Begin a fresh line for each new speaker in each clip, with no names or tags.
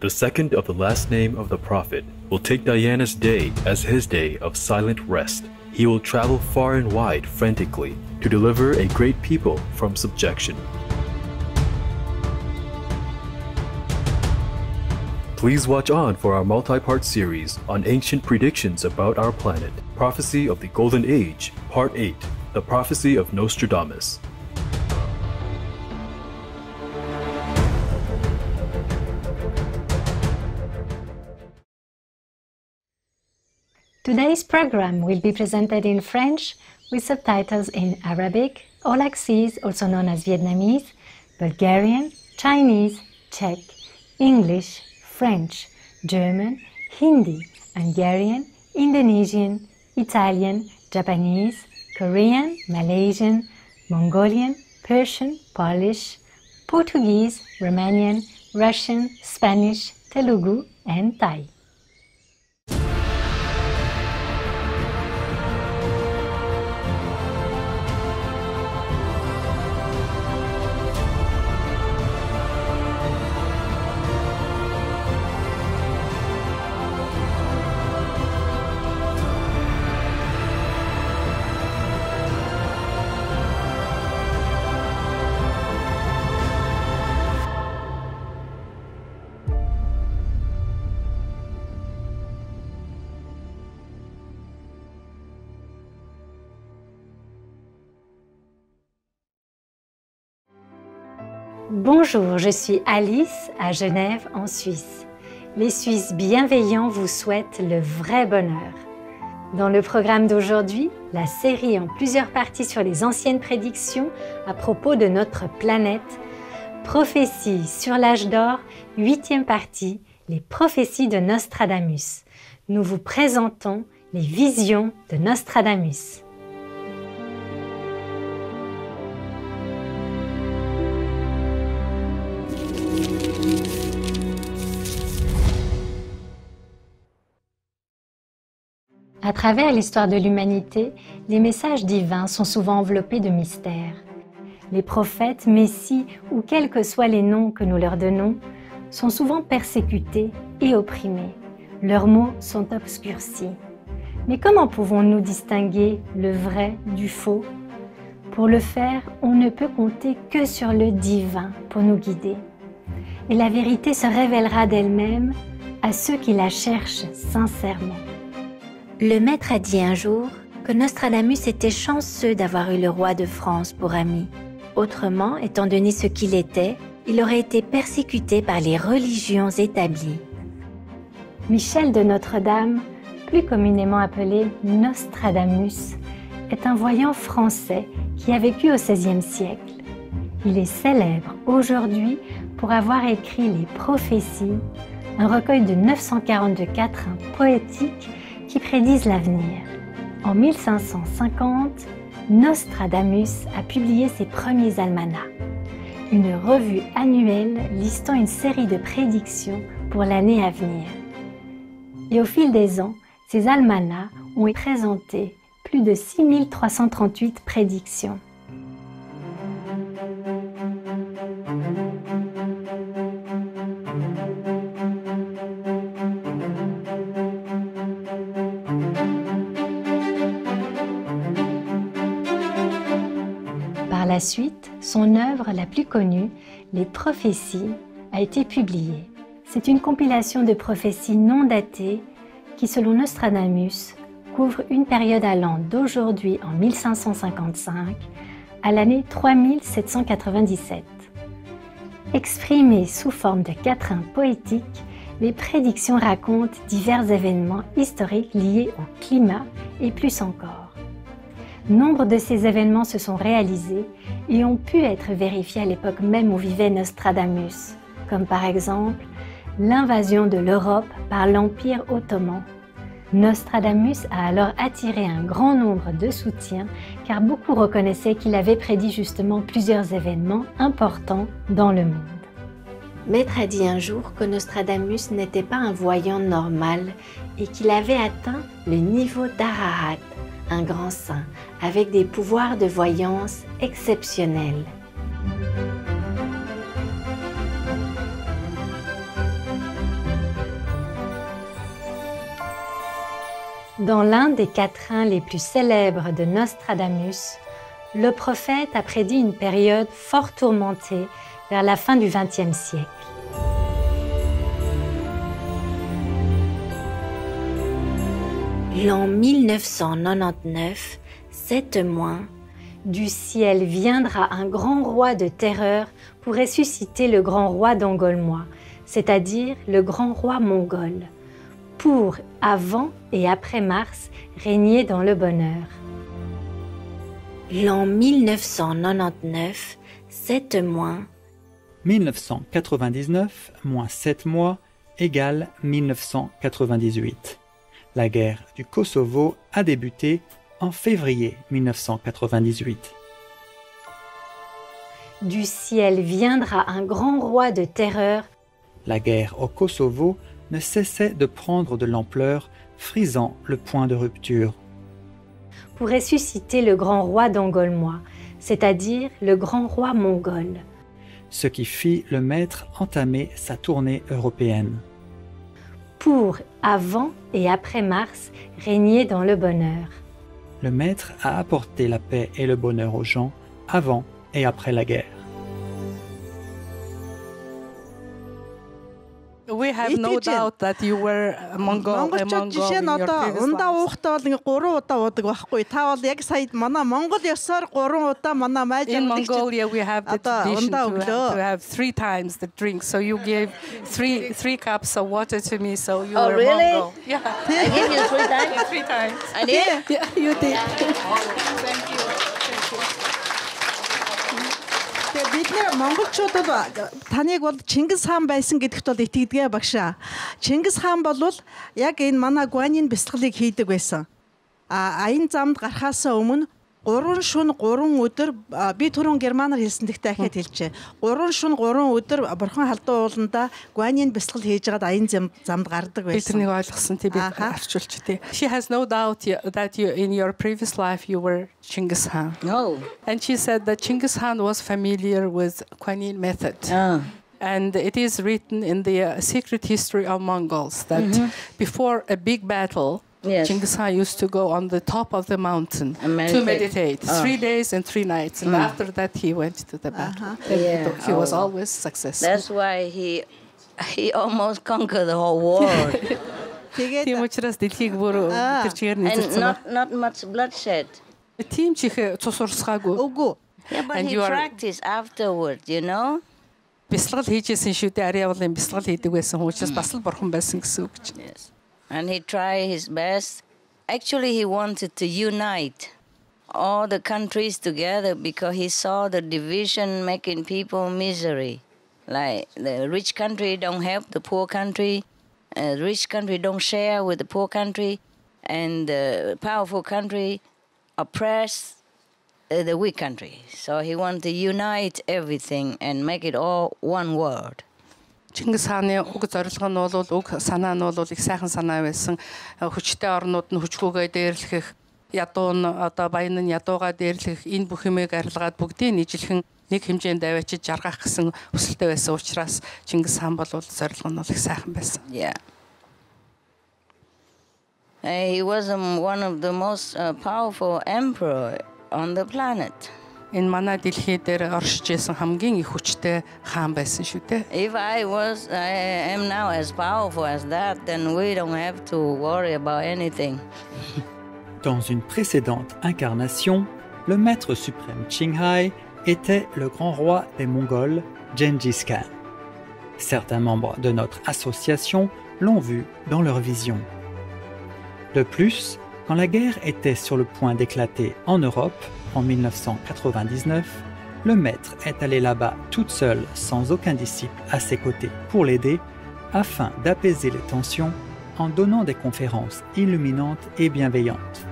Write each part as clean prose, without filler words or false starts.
the second of the last name of the prophet, will take Diana's day as his day of silent rest. He will travel far and wide frantically to deliver a great people from subjection. Please watch on for our multi-part series on ancient predictions about our planet. Prophecy of the Golden Age, Part 8, The Prophecy of Nostradamus.
Today's program will be presented in French with subtitles in Arabic, Aulaxese, also known as Vietnamese, Bulgarian, Chinese, Czech, English, French, German, Hindi, Hungarian, Indonesian, Italian, Japanese, Korean, Malaysian, Mongolian, Persian, Polish, Portuguese, Romanian, Russian, Spanish, Telugu, and Thai. Bonjour, je suis Alice à Genève en Suisse. Les Suisses bienveillants vous souhaitent le vrai bonheur. Dans le programme d'aujourd'hui, la série en plusieurs parties sur les anciennes prédictions à propos de notre planète, Prophéties sur l'âge d'or, 8e partie, les prophéties de Nostradamus. Nous vous présentons les visions de Nostradamus. À travers l'histoire de l'humanité, les messages divins sont souvent enveloppés de mystères. Les prophètes, messies ou quels que soient les noms que nous leur donnons, sont souvent persécutés et opprimés. Leurs mots sont obscurcis. Mais comment pouvons-nous distinguer le vrai du faux? Pour le faire, on ne peut compter que sur le divin pour nous guider. Et la vérité se révélera d'elle-même à ceux qui la cherchent sincèrement. Le maître a dit un jour que Nostradamus était chanceux d'avoir eu le roi de France pour ami. Autrement, étant donné ce qu'il était, il aurait été persécuté par les religions établies. Michel de Notre-Dame, plus communément appelé Nostradamus, est un voyant français qui a vécu au XVIe siècle. Il est célèbre aujourd'hui pour avoir écrit les Prophéties, un recueil de 942 quatrains poétiques qui prédisent l'avenir. En 1550, Nostradamus a publié ses premiers almanachs, une revue annuelle listant une série de prédictions pour l'année à venir. Et au fil des ans, ces almanachs ont présenté plus de 6338 prédictions. Par la suite, son œuvre la plus connue, Les Prophéties, a été publiée. C'est une compilation de prophéties non datées qui, selon Nostradamus, couvre une période allant d'aujourd'hui en 1555 à l'année 3797. Exprimées sous forme de quatrains poétiques, les prédictions racontent divers événements historiques liés au climat et plus encore. Nombre de ces événements se sont réalisés et ont pu être vérifiés à l'époque même où vivait Nostradamus, comme par exemple l'invasion de l'Europe par l'Empire ottoman. Nostradamus a alors attiré un grand nombre de soutiens car beaucoup reconnaissaient qu'il avait prédit justement plusieurs événements importants dans le monde. Maître a dit un jour que Nostradamus n'était pas un voyant normal et qu'il avait atteint le niveau d'Arahat, un grand saint, avec des pouvoirs de voyance exceptionnels. Dans l'un des quatrains les plus célèbres de Nostradamus, le prophète a prédit une période fort tourmentée vers la fin du XXe siècle. L'an 1999, 7 mois, du ciel viendra un grand roi de terreur pour ressusciter le grand roi d'Angolmois, c'est-à-dire le grand roi mongol, pour, avant et après Mars, régner dans le bonheur. L'an 1999, 7 mois.
1999 moins 7 mois égale 1998. La guerre du Kosovo a débuté en février 1998.
Du ciel viendra un grand roi de terreur.
La guerre au Kosovo ne cessait de prendre de l'ampleur, frisant le point de rupture.
Pour ressusciter le grand roi d'Angolmois, c'est-à-dire le grand roi mongol.
Ce qui fit le maître entamer sa tournée européenne.
Pour, avant et après Mars, régner dans le bonheur.
Le maître a apporté la paix et le bonheur aux gens avant et après la guerre.
We have no doubt that you were a Mongol in your previous lives.
Ундаа уухтаа бол 3 удаа уудаг байхгүй. Та бол яг сая манай Монгол ёсоор 3 удаа манай майж
In Mongolia we have the tradition to have 3 times the drink. So you gave three cups of water to me. So you were
really?
Mongol. Yeah.
I gave you 3 times?
3 times.
I did?
Yeah, you did.
Thank you.
Бид нэр монголчуудад таныг бол Чингис хаан байсан гэдэгт бол итгэдэг багшаа. Чингис хаан бол яг энэ манай Гуанийн бясалгалыг хийдэг байсан. Аян замд гарахаас өмнө 3 шөнө 3 өдөр би түрүүн германаар хэлсэндэгтэй дахиад хэлжээ. 3 шөнө 3 өдөр бурхан халдуу ууланда Гуанийн бясалгал хийж байгаад аян замд гардаг байсан.
Тэрнийг ойлгосон тий би авчулч тий. She has no doubt that you in your previous life you were Genghis Khan.
No.
And she said that Genghis Khan was familiar with Kuan Yin method. And it is written in the secret history of Mongols that before a big battle, Genghis Khan used to go on the top of the mountain to meditate 3 days and 3 nights. And after that, he went to the battle. He was always successful.
That's why he almost conquered the whole world.
Тийм учраас дэлхийг бүр тэр чигээр нэзэлсэн ба.
Not much bloodshed.
Тийм чихээ цус урсгаагүй.
Үгүй.
Yeah, but he practiced afterward, you know?
Бясалгал хийжсэн шүү дээ. Ари явлын бясалгал хийдэг байсан учраас бас л бурхан байсан гэсэн үг гэж.
Yes. And he tried his best. Actually, he wanted to unite all the countries together because he saw the division making people misery. Like the rich country don't help the poor country, the rich country don't share with the poor country, and the powerful country oppress the weak country. So he wanted to unite everything and make it all one world.
Чингис хааны уг зорилго нь бол уг санаа нь бол их сайхан санаа байсан. Хүчтэй орнууд нь хүчгүйгээ дээрлэх, ядуу нь одоо баян нь ядуугаа дээрлэх, энэ бүх юмыг арилгаад бүгдийг нийжлэхэн нэг хэмжээнд аваачиж жаргах гэсэн хүсэлтэй байсан учраас Чингис хаан бол зорилго нь их сайхан байсан.
Yeah. He was one of the most powerful emperor on the planet.
Энэ манай дэлхий дээр оршиж исэн хамгийн их хүчтэй хаан байсан шүү дээ.
If I am now as powerful as that, then we don't have to worry about anything.
Dans une précédente incarnation, le maître suprême Qinghai était le grand roi des Mongols, Gengis Khan. Certains membres de notre association l'ont vu dans leur vision. De plus, quand la guerre était sur le point d'éclater en Europe, en 1999, le maître est allé là-bas toute seule, sans aucun disciple à ses côtés, pour l'aider, afin d'apaiser les tensions en donnant des conférences illuminantes et bienveillantes.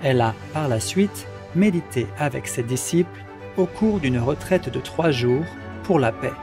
Elle a, par la suite, médité avec ses disciples au cours d'une retraite de 3 jours pour la paix.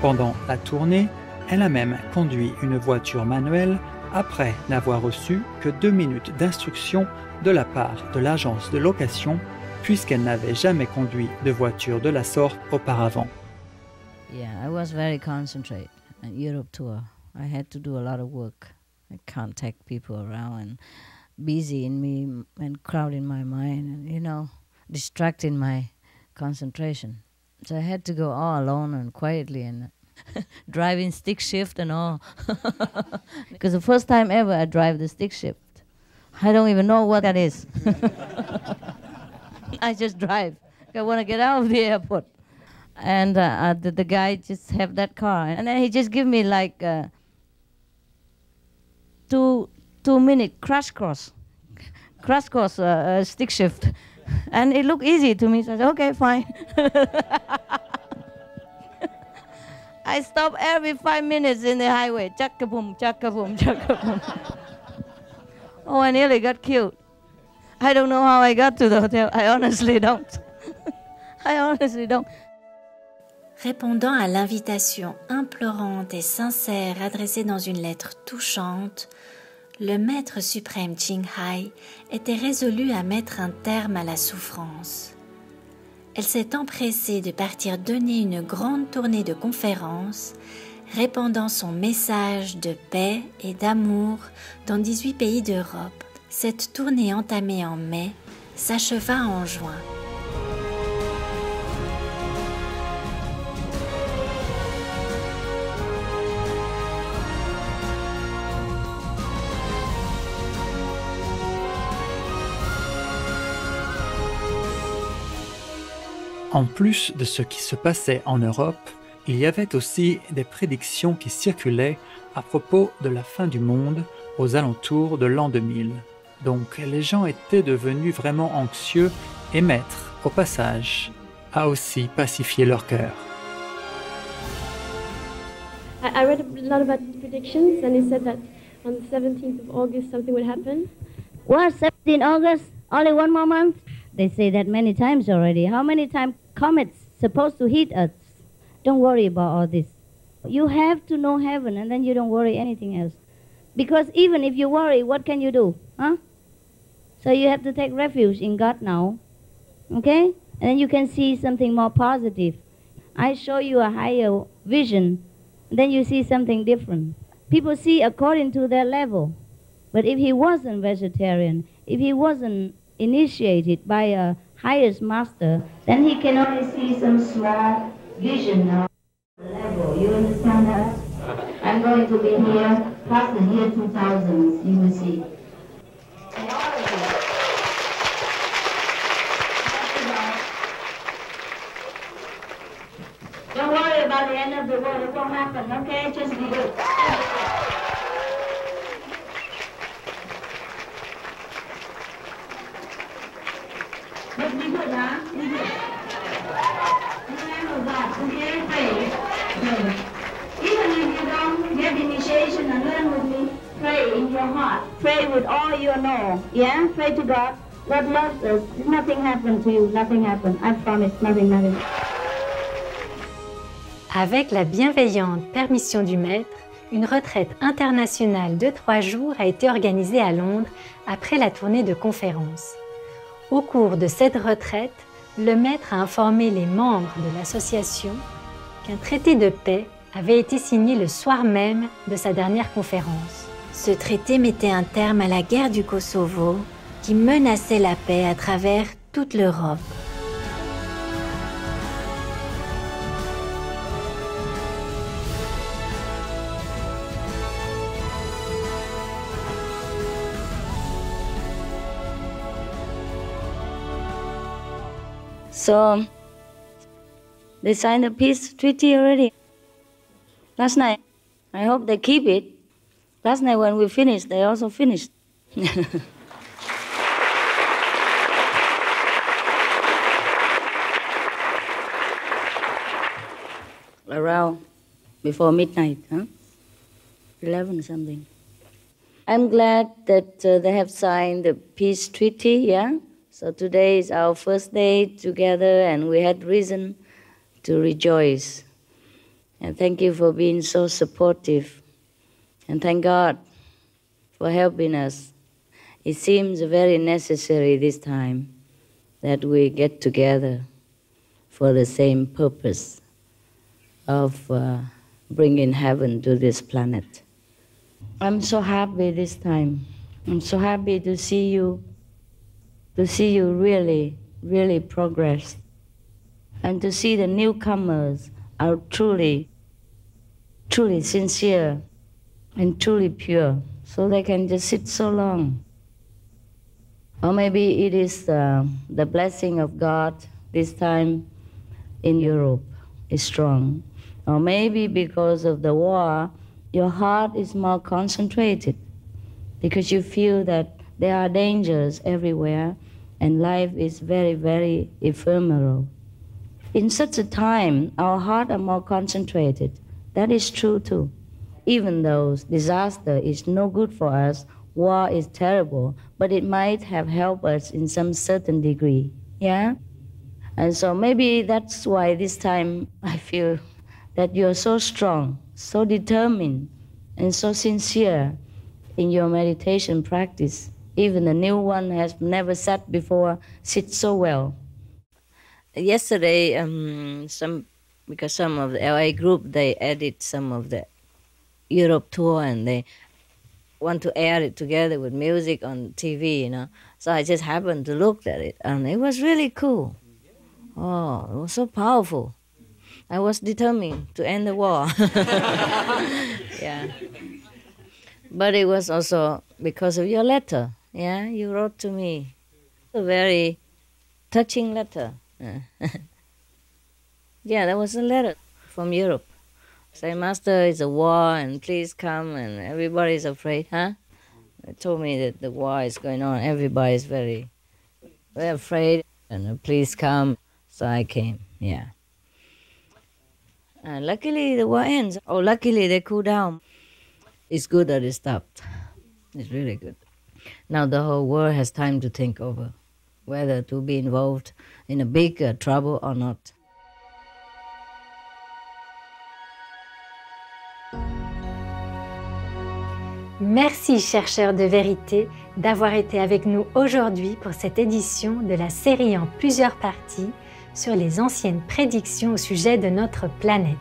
Pendant la tournée, elle a même conduit une voiture manuelle après n'avoir reçu que 2 minutes d'instruction de la part de l'agence de location, puisqu'elle n'avait jamais conduit de voiture de la sorte auparavant.
Yeah, I was very concentrated on Europe tour. I had to do a lot of work.
I can't take people around and busy in me and crowding my mind and, you know, distracting my concentration. So I had to go all alone and quietly and driving stick shift and all. Because the first time ever I drive the stick shift. I don't even know what that is. I just drive. I want to get out of the airport. And the guy just have that car. And then he just give me like 2-minute crash course stick shift. And it looked easy to me, so I said, okay, fine. I stop every 5 minutes in the highway. Chaka-boom, chaka-boom, chaka-boom. Oh, I nearly got killed. I don't know how I got to the hotel. I honestly don't. I honestly don't.
Répondant à l'invitation implorante et sincère adressée dans une lettre touchante, le Maître suprême Ching Hai était résolu à mettre un terme à la souffrance. Elle s'est empressée de partir donner une grande tournée de conférences, répandant son message de paix et d'amour dans 18 pays d'Europe. Cette tournée entamée en mai s'acheva en juin.
En plus de ce qui se passait en Europe, il y avait aussi des prédictions qui circulaient à propos de la fin du monde aux alentours de l'an 2000. Donc les gens étaient devenus vraiment anxieux et Maître, au passage, a aussi pacifié leur cœur.
I read a lot about predictions and it said that on the 17th of August something would happen.
What, 17 August? Only one more month? They say that many times already. How many times comets supposed to hit us? Don't worry about all this. You have to know heaven and then you don't worry anything else. Because even if you worry, what can you do? Huh? So you have to take refuge in God now. Okay? And then you can see something more positive. I show you a higher vision, then you see something different. People see according to their level. But if he wasn't vegetarian, if he wasn't initiated by a highest master, then he can only see some small vision of the level. You understand that? I'm going to be here past the year 2000, you will see. Don't worry about the end of the world, it won't happen, okay? Just be good. But be good, huh? Be good. Remember that, okay? Pray. Even if you don't get initiation and learn with me, pray in your heart. Pray with all you know, yeah? Pray to God. God loves us. Nothing happened to you, nothing happened. I promise, nothing.
Avec la bienveillante permission du Maître, une retraite internationale de 3 jours a été organisée à Londres après la tournée de conférences. Au cours de cette retraite, le Maître a informé les membres de l'association qu'un traité de paix avait été signé le soir même de sa dernière conférence. Ce traité mettait un terme à la guerre du Kosovo qui menaçait la paix à travers toute l'Europe.
So, they signed a peace treaty already. Last night, I hope they keep it. Last night when we finished, they also finished. Around before midnight, huh? 11 something. I'm glad that they have signed the peace treaty, yeah? So today is our first day together and we had reason to rejoice. And thank you for being so supportive. And thank God for helping us. It seems very necessary this time that we get together for the same purpose of bringing heaven to this planet. I'm so happy this time. I'm so happy to see you really, really progress. And to see the newcomers are truly, truly sincere and truly pure, so they can just sit so long. Or maybe it is the blessing of God this time in Europe is strong. Or maybe because of the war, your heart is more concentrated because you feel that there are dangers everywhere and life is very, very ephemeral. In such a time, our hearts are more concentrated. That is true too. Even though disaster is no good for us, war is terrible, but it might have helped us in some certain degree, yeah? And so maybe that's why this time I feel that you're so strong, so determined, and so sincere in your meditation practice. Even the new one has never sat before, sits so well. Yesterday, because some of the LA group, they edit some of the Europe tour and they want to air it together with music on TV, you know. So I just happened to look at it and it was really cool. Oh, it was so powerful. I was determined to end the war. Yeah. But it was also because of your letter, yeah, you wrote to me. A very touching letter. Yeah, that was a letter from Europe. Say, Master, it's a war and please come, and everybody's afraid, huh? They told me that the war is going on. Everybody's very, very afraid, and please come. So I came, yeah. And luckily the war ends. Oh, luckily they cool down. It's good that it stopped. It's really good. Now the whole world has time to think over whether to be involved in a big trouble or not.
Merci, chercheurs de vérité, d'avoir été avec nous aujourd'hui pour cette édition de la série en plusieurs parties sur les anciennes prédictions au sujet de notre planète.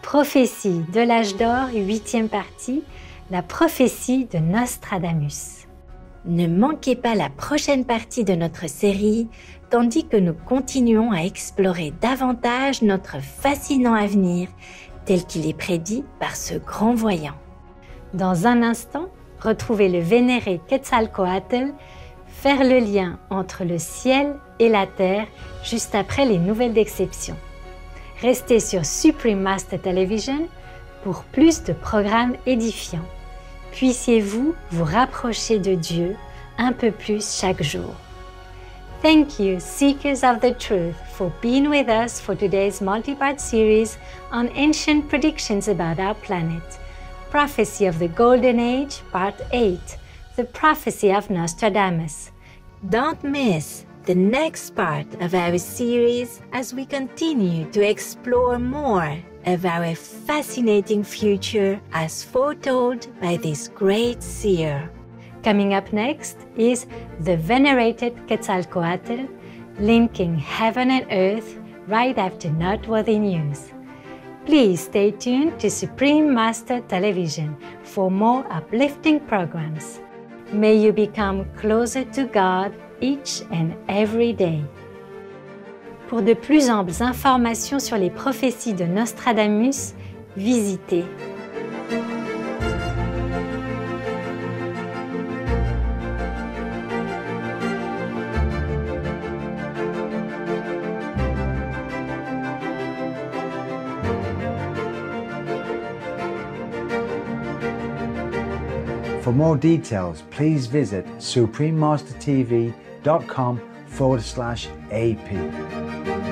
Prophétie de l'âge d'or, 8e partie, la prophétie de Nostradamus. Ne manquez pas la prochaine partie de notre série, tandis que nous continuons à explorer davantage notre fascinant avenir tel qu'il est prédit par ce grand voyant. Dans un instant, retrouvez le vénéré Quetzalcoatl faire le lien entre le ciel et la terre juste après les nouvelles d'exception. Restez sur Supreme Master Television pour plus de programmes édifiants. Puissiez-vous vous rapprocher de Dieu un peu plus chaque jour. Thank you, Seekers of the Truth, for being with us for today's multi-part series on ancient predictions about our planet. Prophecy of the Golden Age, Part 8, The Prophecy of Nostradamus. Don't miss the next part of our series as we continue to explore more of our fascinating future as foretold by this great seer. Coming up next is the venerated Quetzalcoatl, linking heaven and earth right after noteworthy news. Please stay tuned to Supreme Master Television for more uplifting programs. May you become closer to God each and every day. Pour de plus amples informations sur les prophéties de Nostradamus, visitez
For more details, please visit suprememastertv.com/AP.